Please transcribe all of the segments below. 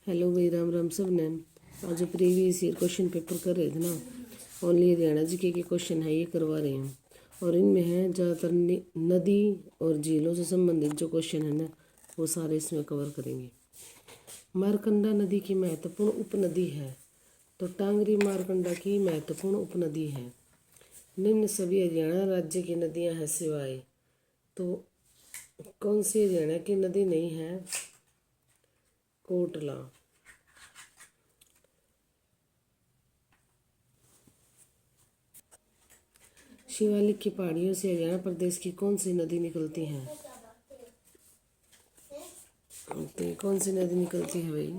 Hello भाई, राम राम सब ने। आज जो प्रीवियस ईयर क्वेश्चन पेपर कर रहे थे ना, ओनली हरियाणा जीके के क्वेश्चन है ये करवा रहे हैं। और इनमें है ज़्यादातर नदी और झीलों से संबंधित जो क्वेश्चन है ना, वो सारे इसमें कवर करेंगे। मारकंडा नदी की महत्वपूर्ण उपनदी है, तो टांगरी मारकंडा की महत्वपूर्ण उपनदी है। निम्न सभी हरियाणा राज्य की नदियाँ हैं सिवाय, तो कौन सी हरियाणा की नदी नहीं है? कोटला। शिवालिक की पहाड़ियों से हरियाणा प्रदेश की कौन सी नदी निकलती है? तो कौन सी नदी निकलती है भाई?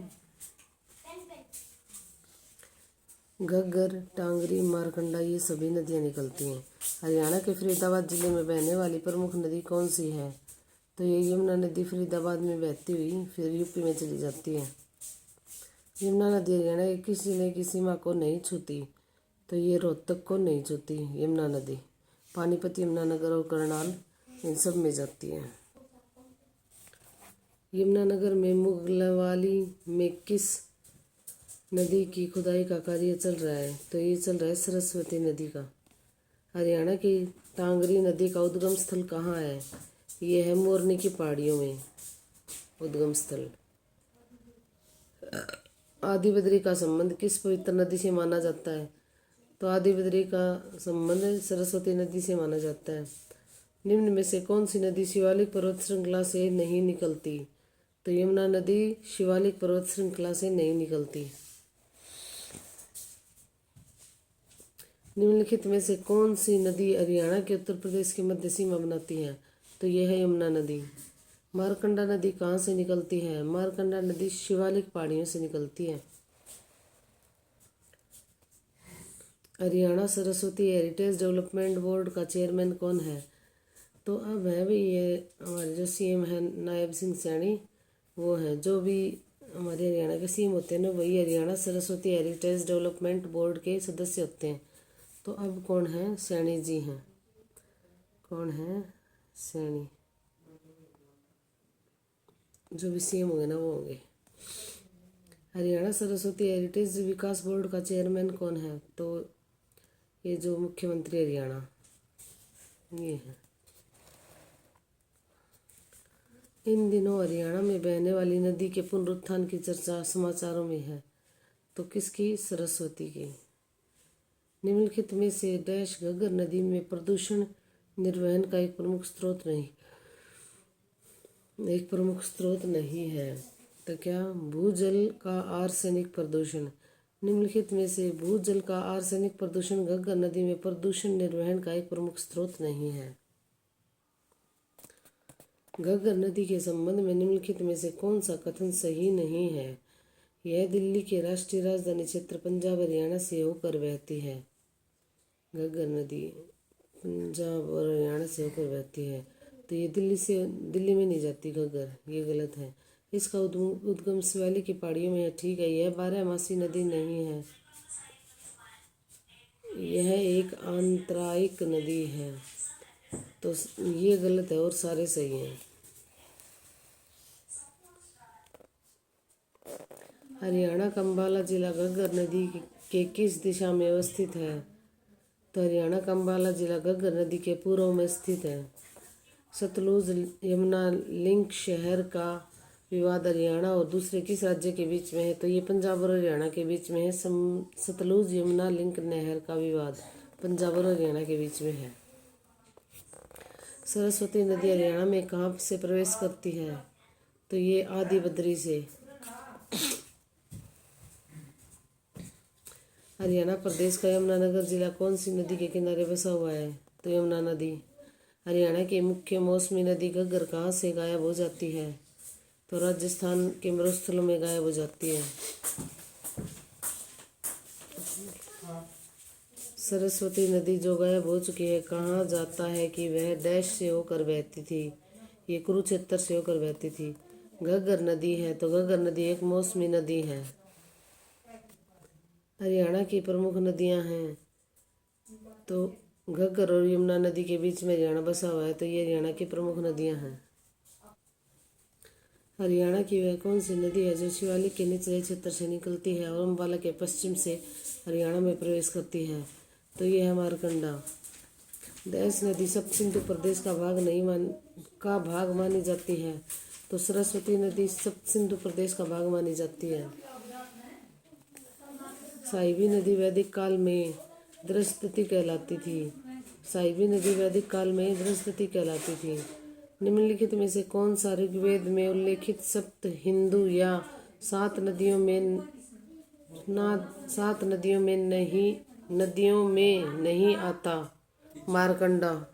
घग्गर, टांगरी, मारकंडा, ये सभी नदियाँ निकलती हैं। हरियाणा के फरीदाबाद जिले में बहने वाली प्रमुख नदी कौन सी है? तो ये यमुना नदी फरीदाबाद में बहती हुई फिर यूपी में चली जाती है। यमुना नदी हरियाणा के किस जिले की सीमा को नहीं छूती? तो ये रोहतक को नहीं छूती यमुना नदी। पानीपत, यमुनानगर और करनाल इन सब में जाती है। यमुनानगर में मुगलवाली में किस नदी की खुदाई का कार्य चल रहा है? तो ये चल रहा है सरस्वती नदी का। हरियाणा की टांगरी नदी का उद्गम स्थल कहाँ है? ये है मोरनी की पहाड़ियों में उद्गम स्थल। आदि बद्री का संबंध किस पवित्र नदी से माना जाता है? तो आदि बद्री का संबंध सरस्वती नदी से माना जाता है। निम्न में से कौन सी नदी शिवालिक पर्वत श्रृंखला से नहीं निकलती? तो यमुना नदी शिवालिक पर्वत श्रृंखला से नहीं निकलती। निम्नलिखित में से कौन सी नदी हरियाणा के उत्तर प्रदेश की मध्य सीमा बनाती है? तो यह है यमुना नदी। मारकंडा नदी कहाँ से निकलती है? मारकंडा नदी शिवालिक पहाड़ियों से निकलती है। Haryana Saraswati heritage development board का चेयरमैन कौन है? तो अब है भाई ये हमारे जो सीएम है नायब सिंह सैनी, वो है। जो भी हमारे हरियाणा के सीएम होते हैं ना, वही Haryana Saraswati heritage development board के सदस्य होते हैं। तो अब कौन है? सैनी जी हैं। कौन है? सैनी। जो भी सीएम होंगे ना, वो होंगे। हरियाणा सरस्वती हेरिटेज विकास बोर्ड का चेयरमैन कौन है? तो ये जो मुख्यमंत्री हरियाणा, ये है। इन दिनों हरियाणा में बहने वाली नदी के पुनरुत्थान की चर्चा समाचारों में है, तो किसकी? सरस्वती की। निम्नलिखित में से डैश घग्गर नदी में प्रदूषण निर्वहन का एक प्रमुख स्रोत नहीं है। तो क्या? भूजल का आर्सेनिक प्रदूषण। निम्नलिखित में से भूजल का आर्सेनिक प्रदूषण घग्गर नदी में प्रदूषण निर्वहन का एक प्रमुख स्रोत नहीं है। घग्गर नदी के संबंध में निम्नलिखित में से कौन सा कथन सही नहीं है? यह दिल्ली के राष्ट्रीय राजधानी क्षेत्र पंजाब हरियाणा से होकर बहती है। घग्गर नदी पंजाब और हरियाणा से होकर बहती है, तो ये दिल्ली में नहीं जाती घग्गर, ये गलत है। इसका उद्गम शिवालिक की पहाड़ियों में है, ठीक है। यह बारहमासी नदी नहीं है, यह एक आंतरायिक नदी है, तो ये गलत है और सारे सही हैं। हरियाणा का अम्बाला जिला घग्गर नदी के किस दिशा में अवस्थित है? तो हरियाणा का अम्बाला जिला घग्गर नदी के पूर्व में स्थित है। सतलुज यमुना लिंक शहर का विवाद हरियाणा और दूसरे किस राज्य के बीच में है? तो ये पंजाब और हरियाणा के बीच में है। सतलुज यमुना लिंक नहर का विवाद पंजाब और हरियाणा के बीच में है। सरस्वती नदी हरियाणा में कहाँ से प्रवेश करती है? तो ये आदि बद्री से। हरियाणा प्रदेश का यमुनानगर जिला कौन सी नदी के किनारे बसा हुआ है? तो यमुना नदी। हरियाणा की मुख्य मौसमी नदी घग्गर कहाँ से गायब हो जाती है? तो राजस्थान के मरुस्थलों में गायब हो जाती है। सरस्वती नदी जो गायब हो चुकी है, कहा जाता है कि वह डैश से होकर बहती थी? ये कुरुक्षेत्र से होकर बहती थी। घग्गर नदी है, तो घग्गर नदी एक मौसमी नदी है। हरियाणा की प्रमुख नदियां हैं, तो घग्गर और यमुना नदी के बीच में हरियाणा बसा हुआ है, तो ये हरियाणा की प्रमुख नदियां हैं। हरियाणा की वह कौन सी नदी है जो शिवालिक के निचले क्षेत्र से निकलती है और अम्बाला के पश्चिम से हरियाणा में प्रवेश करती है? तो ये है मारकंडा। डैश नदी सप्त सिंधु प्रदेश का भाग मानी जाती है? तो सरस्वती नदी सप्त सिंधु प्रदेश का भाग मानी जाती है। साहिबी नदी वैदिक काल में दृष्टि कहलाती थी। साहिबी नदी वैदिक काल में दृष्टि कहलाती थी। निम्नलिखित में से कौन सा ऋग्वेद में उल्लेखित सप्त हिंदू या सात नदियों में नहीं आता? मारकंडा।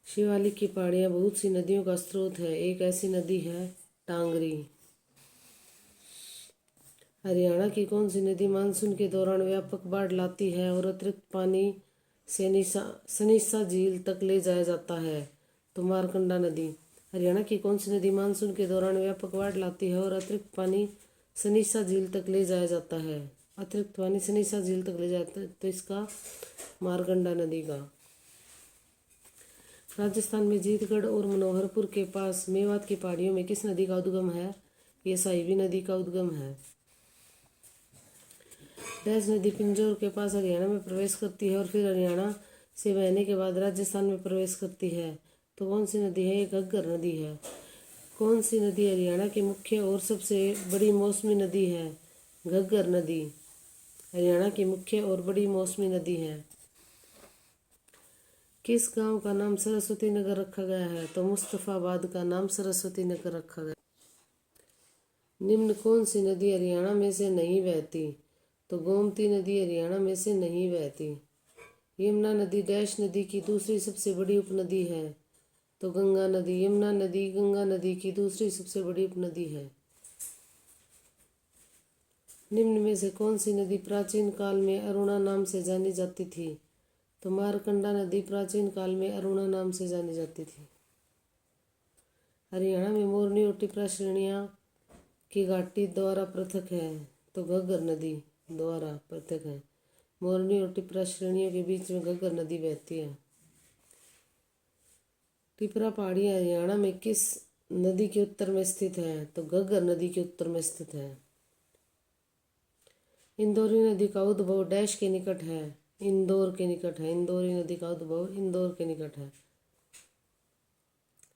शिवालिक की पहाड़ियाँ बहुत सी नदियों का स्रोत है। एक ऐसी नदी है टांगरी। हरियाणा की कौन सी नदी मानसून के दौरान व्यापक बाढ़ लाती है और अतिरिक्त पानी सनीसा झील तक ले जाया जाता है? तो मारकंडा नदी। हरियाणा की कौन सी नदी मानसून के दौरान व्यापक बाढ़ लाती है और अतिरिक्त पानी सनीसा झील तक ले जाया जाता है? अतिरिक्त पानी सनीसा झील तक ले जाता है तो इसका मारकंडा नदी का। राजस्थान में जीतगढ़ और मनोहरपुर के पास मेवात की पहाड़ियों में किस नदी का उद्गम है? ये साहिबी नदी का उद्गम है। डैश नदी पिंजौर के पास हरियाणा में प्रवेश करती है और फिर हरियाणा से बहने के बाद राजस्थान में प्रवेश करती है। तो कौन सी नदी है? ये घग्गर नदी है। कौन सी नदी हरियाणा की मुख्य और सबसे बड़ी मौसमी नदी है? घग्गर नदी हरियाणा की मुख्य और बड़ी मौसमी नदी है। किस गांव का नाम सरस्वती नगर रखा गया है? तो मुस्तफाबाद का नाम सरस्वती नगर रखा गया। निम्न कौन सी नदी हरियाणा में से नहीं बहती? तो गोमती नदी हरियाणा में से नहीं बहती। यमुना नदी डैश नदी की दूसरी सबसे बड़ी उपनदी है? तो गंगा नदी। यमुना नदी गंगा नदी की दूसरी सबसे बड़ी उपनदी है। निम्न में से कौन सी नदी प्राचीन काल में अरुणा नाम से जानी जाती थी? तो मारकंडा नदी प्राचीन काल में अरुणा नाम से जानी जाती थी। हरियाणा में मोरनी और टिपरा श्रेणियाँ की घाटी द्वारा पृथक है? तो घग्गर नदी द्वारा पृथक है। मोरनी और टिपरा श्रेणियों के बीच में घग्गर नदी बहती है। टिपरा पहाड़ियाँ हरियाणा में किस नदी के उत्तर में स्थित है? तो घग्गर नदी के उत्तर में स्थित है। इंदौरी नदी का उद्भव डैश के निकट है? इंदौर के निकट है। इंदौरी नदी का उद्भव इंदौर के निकट है।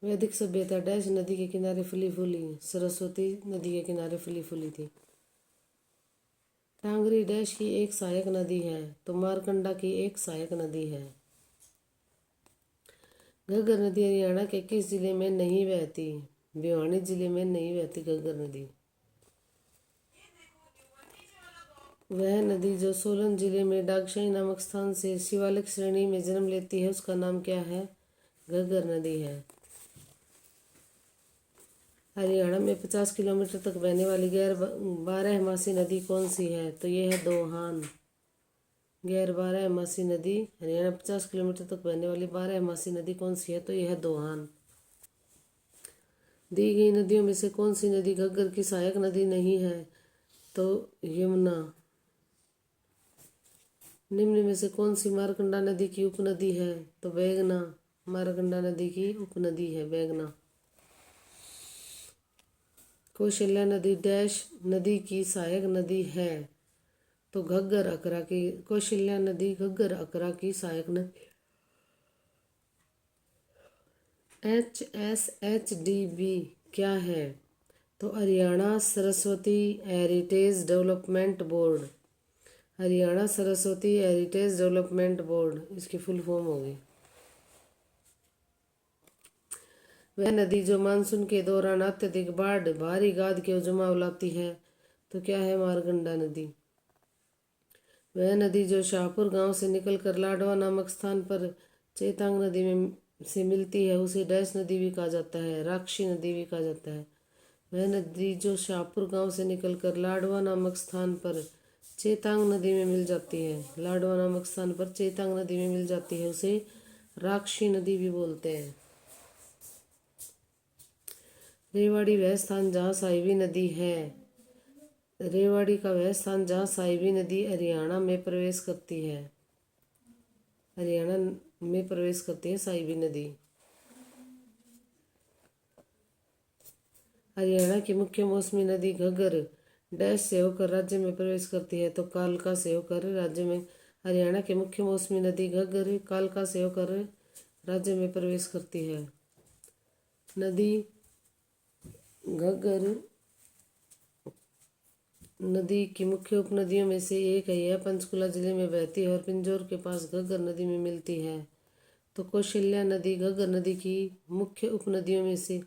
वैदिक सभ्यता डैश नदी के किनारे फली फूली? सरस्वती नदी के किनारे फली फूली थी। टांगरी डैश की एक सहायक नदी है? तो मारकंडा की एक सहायक नदी है। घग्गर नदी हरियाणा के किस जिले में नहीं बहती? भिवानी जिले में नहीं बहती घग्गर नदी। वह नदी जो सोलन जिले में डागशाही नामक स्थान से शिवालिक श्रेणी में जन्म लेती है उसका नाम क्या है? घग्गर नदी है। हरियाणा में 50 किलोमीटर तक बहने वाली गैर बारहमासी नदी कौन सी है? तो ये है दोहान। गैर बारहमासी नदी हरियाणा 50 किलोमीटर तक बहने वाली बारहमासी नदी कौन सी है? तो यह है दोहान। दी गई नदियों में से कौन सी नदी घग्गर की सहायक नदी नहीं है? तो यमुना। निम्न में से कौन सी मारकंडा नदी की उपनदी है? तो बैगना। मारकंडा नदी की उपनदी है बैगना। कौशल्या नदी डैश नदी की सहायक नदी है? तो घग्गर अकरा की। कौशल्या नदी घग्गर अकरा की सहायक नदी। HSHDB क्या है? तो Haryana Saraswati heritage development board. Haryana Saraswati heritage development board इसकी फुल फॉर्म होगी। वह नदी जो मानसून के दौरान अत्यधिक बाढ़ भारी गाद के जमाव लाती है? तो क्या है? मारकंडा नदी। वह नदी जो शाहपुर गांव से निकलकर लाडवा नामक स्थान पर चेतांग नदी में से मिलती है उसे डैश नदी भी कहा जाता है? राक्षी नदी भी कहा जाता है। वह नदी जो शाहपुर गांव से निकलकर लाडवा नामक स्थान पर चेतांग नदी में मिल जाती है, लाडवा नामक स्थान पर चेतांग नदी में मिल जाती है उसे राक्षी नदी भी बोलते हैं। रेवाड़ी वह स्थान जहाँ साहिबी नदी है? रेवाड़ी का वह स्थान जहाँ साहिबी नदी हरियाणा में प्रवेश करती है। हरियाणा में प्रवेश करती है साहिबी नदी। हरियाणा की मुख्य मौसमी नदी घग्गर डैश से होकर राज्य में प्रवेश करती है, तो कालका से होकर राज्य में। हरियाणा की मुख्य मौसमी नदी घग्गर कालका से होकर राज्य में प्रवेश करती है। नदी घग्गर नदी की मुख्य उपनदियों में से एक है। यह पंचकुला जिले में बहती है और पिंजौर के पास घग्गर नदी में मिलती है। तो कौशल्या नदी घग्गर नदी की मुख्य उपनदियों में से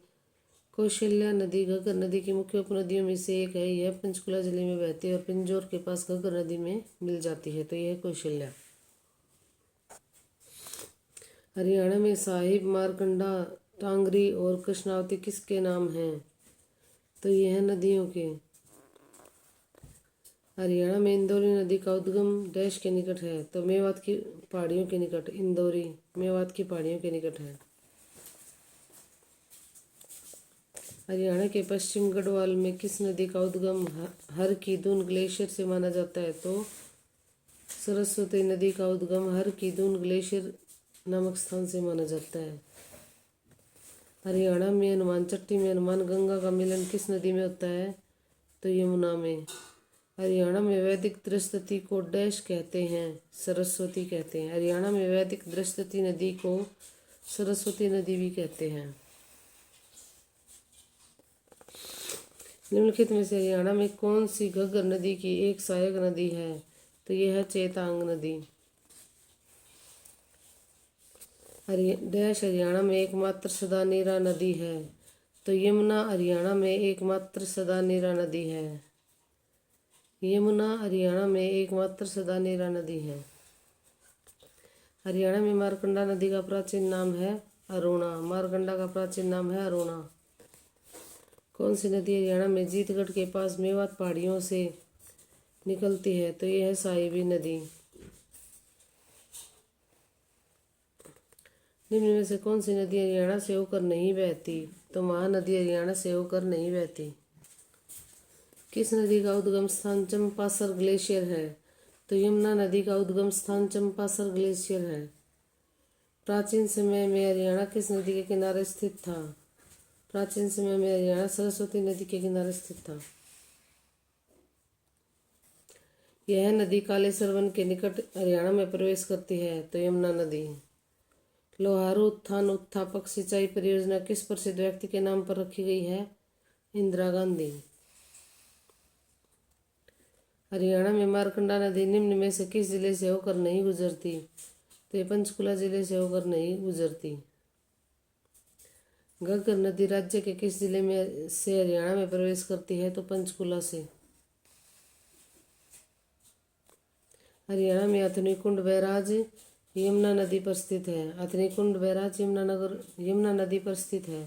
कौशल्या नदी घग्गर नदी की मुख्य उपनदियों में से एक है। यह पंचकुला जिले में बहती है और पिंजौर के पास घग्गर नदी में मिल जाती है, तो यह कौशल्या। हरियाणा में साहिब, मारकंडा, टांगरी और कृष्णावती किसके नाम हैं? तो यह है नदियों के। हरियाणा में इंदौरी नदी का उद्गम डैश के निकट है, तो मेवात की पहाड़ियों के निकट। इंदौरी मेवात की पहाड़ियों के निकट है। हरियाणा के पश्चिम गढ़वाल में किस नदी का उद्गम हर की दून ग्लेशियर से माना जाता है? तो सरस्वती नदी का उद्गम हर की दून ग्लेशियर नामक स्थान से माना जाता है। हरियाणा में हनुमान चट्टी में हनुमान गंगा का मिलन किस नदी में होता है? तो यमुना में। हरियाणा में वैदिक दृष्टि को डैश कहते हैं? सरस्वती कहते हैं। हरियाणा में वैदिक दृष्टि नदी को सरस्वती नदी भी कहते हैं। निम्नलिखित में से हरियाणा में कौन सी घग्गर नदी की एक सहायक नदी है? तो यह है चेतांग नदी। डैश हरियाणा में एकमात्र सदा नीरा नदी है, तो यमुना हरियाणा में एकमात्र सदा नीरा नदी है। यमुना हरियाणा में एकमात्र सदा नीरा नदी है। हरियाणा में मारकंडा नदी का प्राचीन नाम है अरुणा। मारकंडा का प्राचीन नाम है अरुणा। कौन सी नदी हरियाणा में जीतगढ़ के पास मेवात पहाड़ियों से निकलती है? तो यह है साहिबी नदी। निम्न में से कौन सी नदी हरियाणा से होकर नहीं बहती? तो महानदी हरियाणा से होकर नहीं बहती। किस नदी का उद्गम स्थान चंपासर ग्लेशियर है? तो यमुना नदी का उद्गम स्थान चंपासर ग्लेशियर है। प्राचीन समय में हरियाणा किस नदी के किनारे स्थित था? प्राचीन समय में हरियाणा सरस्वती नदी के किनारे स्थित था। यह नदी कालेसर वन के निकट हरियाणा में प्रवेश करती है, तो यमुना नदी। लोहारू उत्थान उत्थापक सिंचाई परियोजना किस प्रसिद्ध व्यक्ति के नाम पर रखी गई है? इंदिरा गांधी। हरियाणा में मारकंडा नदी निम्न में से किस जिले से होकर नहीं गुजरती? तो ये पंचकुला जिले से होकर नहीं गुजरती। घग्गर नदी राज्य के किस जिले में से हरियाणा में प्रवेश करती है? तो पंचकुला से। हरियाणा में अथनीकुंड बैराज यमुना नदी पर स्थित है। अथनीकुंड बैराज यमुना नदी पर स्थित है।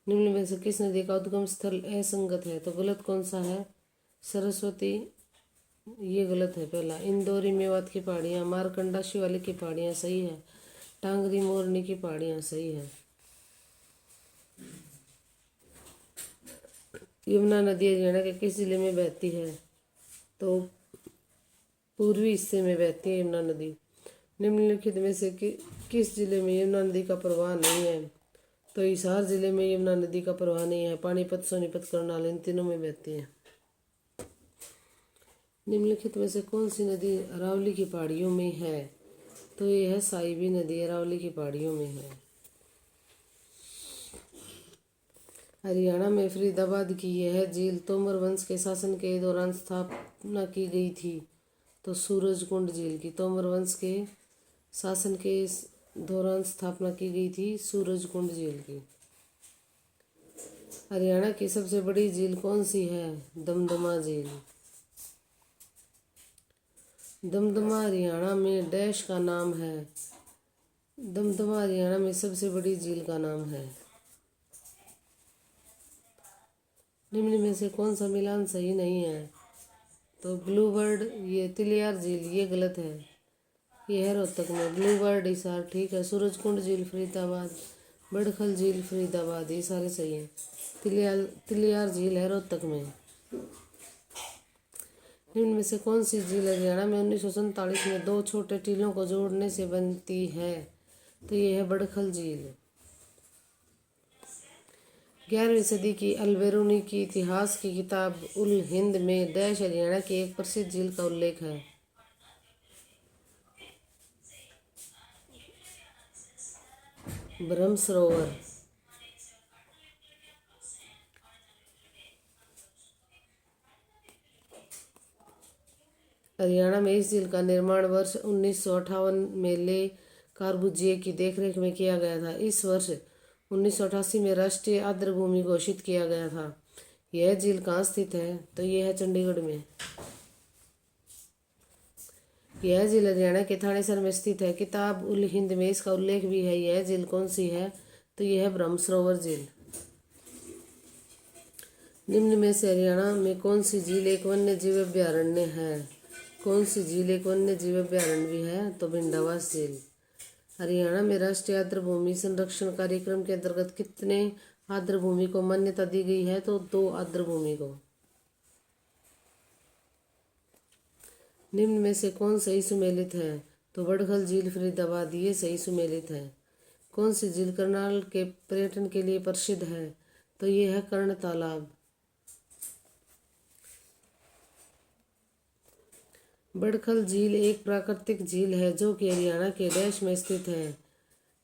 निम्न में से किस नदी का उद्गम स्थल असंगत है? तो गलत कौन सा है? सरस्वती, ये गलत है पहला। इंदौरी मेवात की पहाड़ियाँ, मारकंडा शिवालिक की पहाड़ियाँ सही है। टांगरी मोरनी की पहाड़ियाँ सही है। यमुना नदी हरियाणा के किस जिले में बहती है? तो पूर्वी हिस्से में बहती है यमुना नदी। निम्नलिखित में से किस जिले में यमुना नदी का प्रवाह नहीं है? तो हिसार जिले में यमुना नदी का प्रवाह नहीं है। पानीपत, सोनीपत, करनाल इन तीनों में बहती है। निम्नलिखित में से कौन सी नदी अरावली की पहाड़ियों में है? तो यह है साहिबी नदी, अरावली की पहाड़ियों में है। हरियाणा में फरीदाबाद की यह झील तोमर वंश के शासन के दौरान स्थापना की गई थी, तो सूरजकुंड झील की तोमर वंश के शासन के दौरान स्थापना की गई थी सूरजकुंड झील की। हरियाणा की सबसे बड़ी झील कौन सी है? दमदमा झील। दमदमा हरियाणा में डैश का नाम है? दमदमा हरियाणा में सबसे बड़ी झील का नाम है। निम्न में से कौन सा मिलान सही नहीं है? तो ब्लू बर्ड, ये तिलियार झील, ये गलत है। ये है रोहतक में। ब्लू बर्ड हिसार ठीक है। सूरजकुंड झील फरीदाबाद, बड़खल झील फरीदाबाद, ये सारे सही हैं। तिलियार झील है रोहतक में। निम्न में से कौन सी झील हरियाणा में 1947 में दो छोटे टीलों को जोड़ने से बनती है? तो ये है बड़खल झील। 11वीं सदी की अल-बेरूनी की इतिहास की किताब उल हिंद में डैश हरियाणा की एक प्रसिद्ध झील का उल्लेख है। ब्रह्म सरोवर। हरियाणा में इस झील का निर्माण वर्ष 1958 में ले कार्बुजिए की देखरेख में किया गया था। इस वर्ष 1988 में राष्ट्रीय आर्द्रभूमि घोषित किया गया था। यह झील कहाँ स्थित है? तो यह है चंडीगढ़ में। यह झील हरियाणा के थानेसर में स्थित है। किताब उल हिंद में इसका उल्लेख भी है। यह झील कौन सी है? तो यह है ब्रह्म सरोवर झील। निम्न में से हरियाणा में कौन सी झील एक वन्य जीव अभ्यारण्य है? कौन सी झील एक वन्य जीव अभ्यारण्य भी है? तो भिंडावास झील। हरियाणा में राष्ट्रीय आर्द्रभूमि संरक्षण कार्यक्रम के अंतर्गत कितने आर्द्रभूमि को मान्यता दी गई है? तो 2 आर्द्रभूमि को। निम्न में से कौन सही सुमेलित है? तो बड़खल झील फरीदाबाद, ये सही सुमेलित है। कौन सी झील करनाल के पर्यटन के लिए प्रसिद्ध है? तो ये है कर्ण तालाब। बड़खल झील एक प्राकृतिक झील है जो कि हरियाणा के डैश में स्थित है।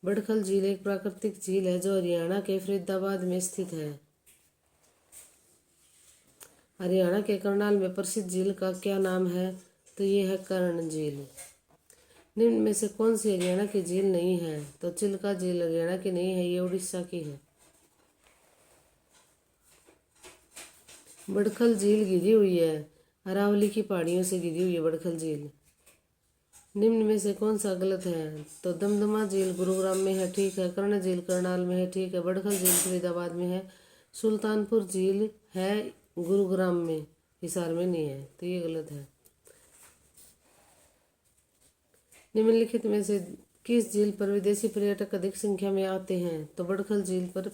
बड़खल झील एक प्राकृतिक झील है जो हरियाणा के फरीदाबाद में स्थित है। हरियाणा के करनाल में प्रसिद्ध झील का क्या नाम है? तो ये है कर्ण झील। निम्न में से कौन सी हरियाणा की झील नहीं है? तो चिल्का झील हरियाणा की नहीं है, ये उड़ीसा की है। बड़खल झील घिरी हुई है। अरावली की पहाड़ियों से घिरी हुई है बड़खल झील। निम्न में से कौन सा गलत है? तो दमदमा झील गुरुग्राम में है, ठीक है। कर्ण झील करनाल में है, ठीक है। बड़खल झील फरीदाबाद में है। सुल्तानपुर झील है गुरुग्राम में, हिसार में नहीं है, तो ये गलत है। निम्नलिखित में से किस झील पर विदेशी पर्यटक अधिक संख्या में आते हैं? तो बड़खल झील पर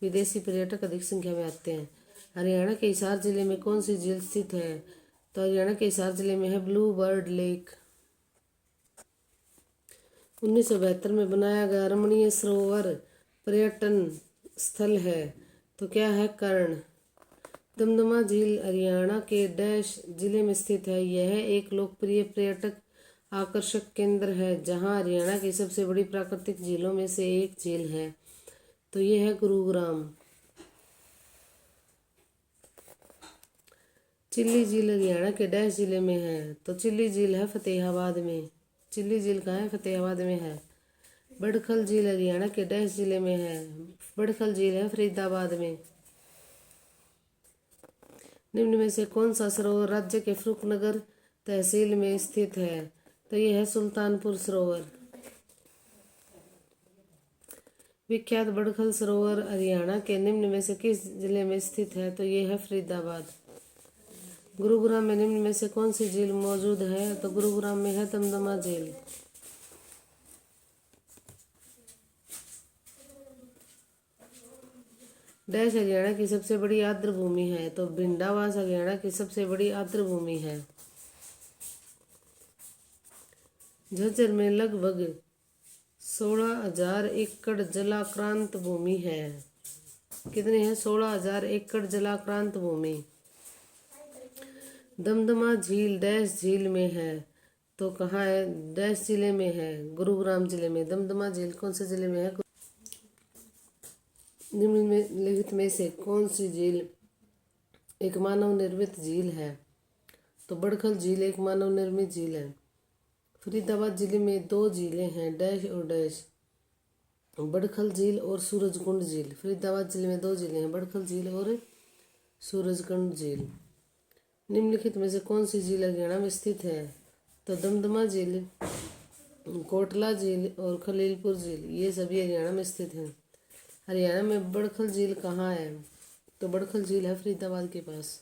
विदेशी पर्यटक अधिक संख्या में आते हैं। हरियाणा के हिसार जिले में कौन सी झील स्थित है? तो हरियाणा के हिसार जिले में है ब्लू बर्ड लेक। 1972 में बनाया गया रमणीय सरोवर पर्यटन स्थल है, तो क्या है? कर्ण। दमदमा झील हरियाणा के डैश जिले में स्थित है। यह एक लोकप्रिय पर्यटक आकर्षक केंद्र है जहां हरियाणा की सबसे बड़ी प्राकृतिक झीलों में से एक झील है, तो यह है गुरुग्राम। चिल्ली झील हरियाणा के डैश जिले में है? तो चिल्ली झील है फतेहाबाद में। चिल्ली झील कहाँ है? फतेहाबाद में है। बड़खल झील हरियाणा के डैश जिले में है? बड़खल झील है फरीदाबाद में। निम्न में से कौन सा सरोवर राज्य के फरुखनगर तहसील में स्थित है? तो यह है सुल्तानपुर सरोवर। विख्यात बड़खल सरोवर हरियाणा के निम्न में से किस जिले में स्थित है? तो यह है फरीदाबाद। गुरुग्राम में निम्न में से कौन सी झील मौजूद है? तो गुरुग्राम में है दमदमा झील। डैश हरियाणा की सबसे बड़ी आर्द्रभूमि है? तो भिंडावास हरियाणा की सबसे बड़ी आर्द्रभूमि है। झज्जर में लगभग 16,000 एकड़ जलाक्रांत भूमि है। कितने हैं? 16,000 एकड़ जलाक्रांत भूमि। दमदमा झील डैश झील में है? तो कहाँ है? डैश जिले में है, गुरुग्राम जिले में। दमदमा झील कौन से जिले में है? निम्नलिखित में से कौन सी झील एक मानव निर्मित झील है? तो बड़खल झील एक मानव निर्मित झील है। फरीदाबाद जिले में 2 झीलें हैं, डैश और डैश, बड़खल झील और सूरजकुंड झील। फरीदाबाद जिले में 2 झीलें हैं, बड़खल झील और सूरजकुंड झील। निम्नलिखित में से कौन सी झील हरियाणा में स्थित है? तो दमदमा झील, कोटला झील और खलीलपुर झील, ये सभी हरियाणा में स्थित हैं। हरियाणा में बड़खल झील कहाँ है? तो बड़खल झील है फरीदाबाद के पास।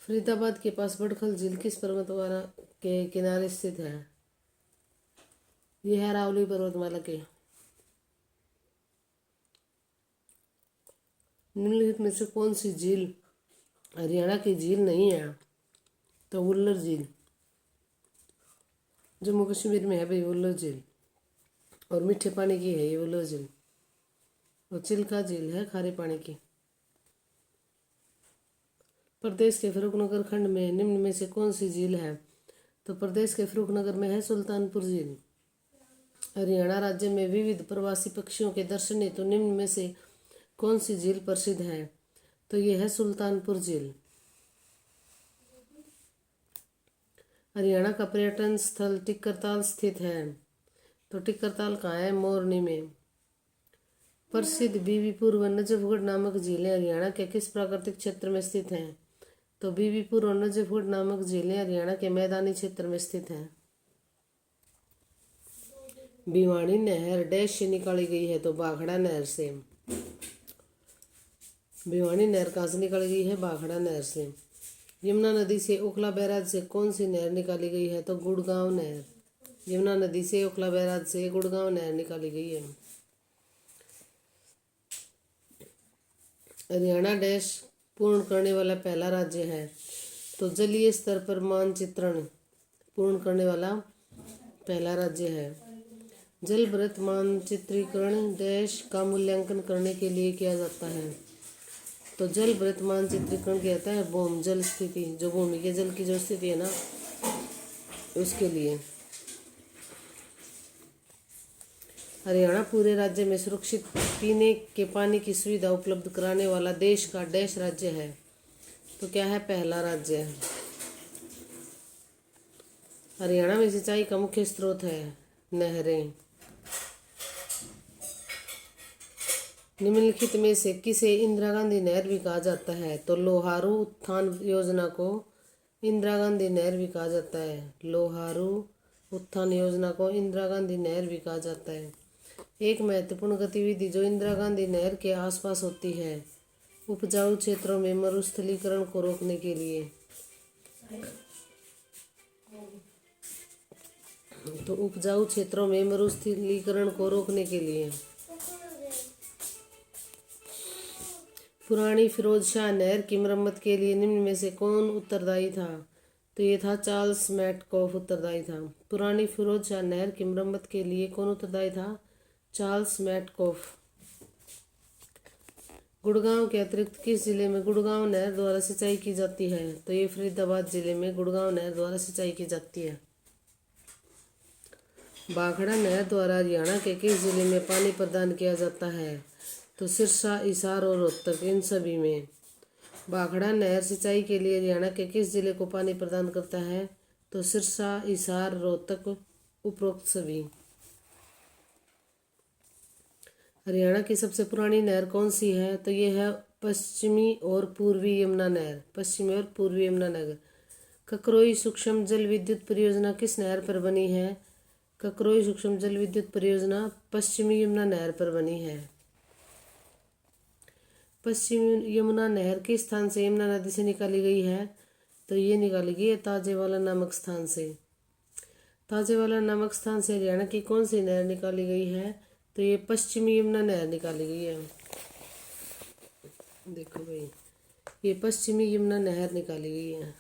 फरीदाबाद के पास बड़खल झील किस पर्वतमाला के किनारे स्थित है? यह है अरावली पर्वतमाला के। निम्नलिखित में से कौन सी झील हरियाणा की झील नहीं है? तो वुल्लर झील। जम्मू कश्मीर में है भाई वुल्लर झील, और मीठे पानी की है ये वुल्लर झील। और चिल्का झील है खारे पानी की। प्रदेश के फर्रुखनगर खंड में निम्न में से कौन सी झील है? तो प्रदेश के फर्रुखनगर में है सुल्तानपुर झील। हरियाणा राज्य में विविध प्रवासी पक्षियों के दर्शन हेतु निम्न में से कौन सी झील प्रसिद्ध है? तो यह है सुल्तानपुर झील। हरियाणा का पर्यटन स्थल टिक्करताल स्थित है। तो टिक्करताल कहाँ है? मोरनी में। प्रसिद्ध बीबीपुर व नजफगढ़ नामक झीलें हरियाणा के किस प्राकृतिक क्षेत्र में स्थित हैं? तो बीबीपुर और नजफगढ़ नामक झीलें हरियाणा के मैदानी क्षेत्र में स्थित हैं। भिवानी नहर डैश से निकाली गई है? तो भाखड़ा नहर से। भिवानी नहर कहाँ से निकाली गई है? भाखड़ा नहर से। यमुना नदी से ओखला बैराज से कौन सी नहर निकाली गई है? तो गुड़गांव नहर। यमुना नदी से ओखला बैराज से गुड़गांव नहर निकाली गई है। हरियाणा डैश पूर्ण करने वाला पहला राज्य है? तो जलीय स्तर पर मानचित्रण पूर्ण करने वाला पहला राज्य है। जलभृत मानचित्रीकरण डैश का मूल्यांकन करने के लिए किया जाता है? तो जलभृत मानचित्रीकरण क्या होता है? भूमि जल स्थिति, जो भूमि के जल की जो स्थिति है ना, उसके लिए। हरियाणा पूरे राज्य में सुरक्षित पीने के पानी की सुविधा उपलब्ध कराने वाला देश का डैश राज्य है? तो क्या है? पहला राज्य है। हरियाणा में सिंचाई का मुख्य स्रोत है नहरें। निम्नलिखित में से किसे इंदिरा गांधी नहर भी कहा जाता है? तो लोहारू उत्थान योजना को इंदिरा गांधी नहर भी कहा जाता है। लोहारू उत्थान योजना को इंदिरा गांधी नहर भी कहा जाता है। एक महत्वपूर्ण गतिविधि जो इंदिरा गांधी नहर के आसपास होती है, उपजाऊ क्षेत्रों में मरुस्थलीकरण को रोकने के लिए। तो उपजाऊ क्षेत्रों में मरुस्थलीकरण को रोकने के लिए पुरानी फिरोज शाह नहर की मरम्मत के लिए निम्न में से कौन उत्तरदायी था? तो ये था चार्ल्स मैटकॉफ उत्तरदायी था। पुरानी फिरोज शाह नहर की मरम्मत के लिए कौन उत्तरदायी था? Charles Metcalfe. गुड़गांव के अतिरिक्त किस जिले में गुड़गांव नहर द्वारा सिंचाई की जाती है? तो ये फरीदाबाद जिले में गुड़गांव नहर द्वारा सिंचाई की जाती है। भाखड़ा नहर द्वारा हरियाणा के किस जिले में पानी प्रदान किया जाता है? तो सिरसा, हिसार और रोहतक, इन सभी में। भाखड़ा नहर सिंचाई के लिए हरियाणा के किस जिले को पानी प्रदान करता है? तो सिरसा, हिसार, रोहतक, उपरोक्त सभी। हरियाणा की सबसे पुरानी नहर कौन सी है? तो ये है पश्चिमी और पूर्वी यमुना नहर। पश्चिमी और पूर्वी यमुना नहर। ककरोई सूक्ष्म जल विद्युत परियोजना किस नहर पर बनी है? ककरोई सूक्ष्म जल विद्युत परियोजना पश्चिमी यमुना नहर पर बनी है। पश्चिमी यमुना नहर किस स्थान से यमुना नदी से निकाली गई है? तो ये निकाली गई है ताजेवाला नामक स्थान से। ताजेवाला नामक स्थान से हरियाणा की कौन सी नहर निकाली गई है? तो ये पश्चिमी यमुना नहर निकाली गई है। देखो भाई, ये पश्चिमी यमुना नहर निकाली गई है।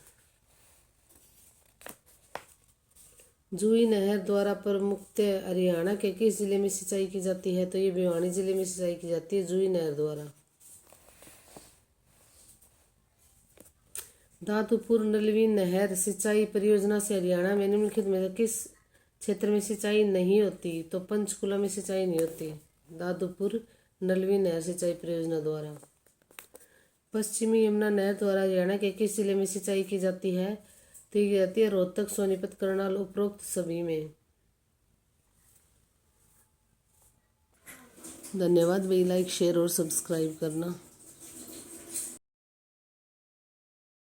जूही नहर द्वारा प्रमुखतः हरियाणा के किस जिले में सिंचाई की जाती है? तो ये भिवानी जिले में सिंचाई की जाती है जूही नहर द्वारा। दादुपुर नलवी नहर सिंचाई परियोजना से हरियाणा में निम्नलिखित में किस क्षेत्र में सिंचाई नहीं होती? तो पंचकुला में सिंचाई नहीं होती दादुपुर नलवी नहर सिंचाई परियोजना द्वारा। पश्चिमी यमुना नहर द्वारा हरियाणा के किस जिले में सिंचाई की जाती है? तो ये जाती है रोहतक, सोनीपत, करनाल, उपरोक्त सभी में। धन्यवाद भाई, लाइक शेयर और सब्सक्राइब करना।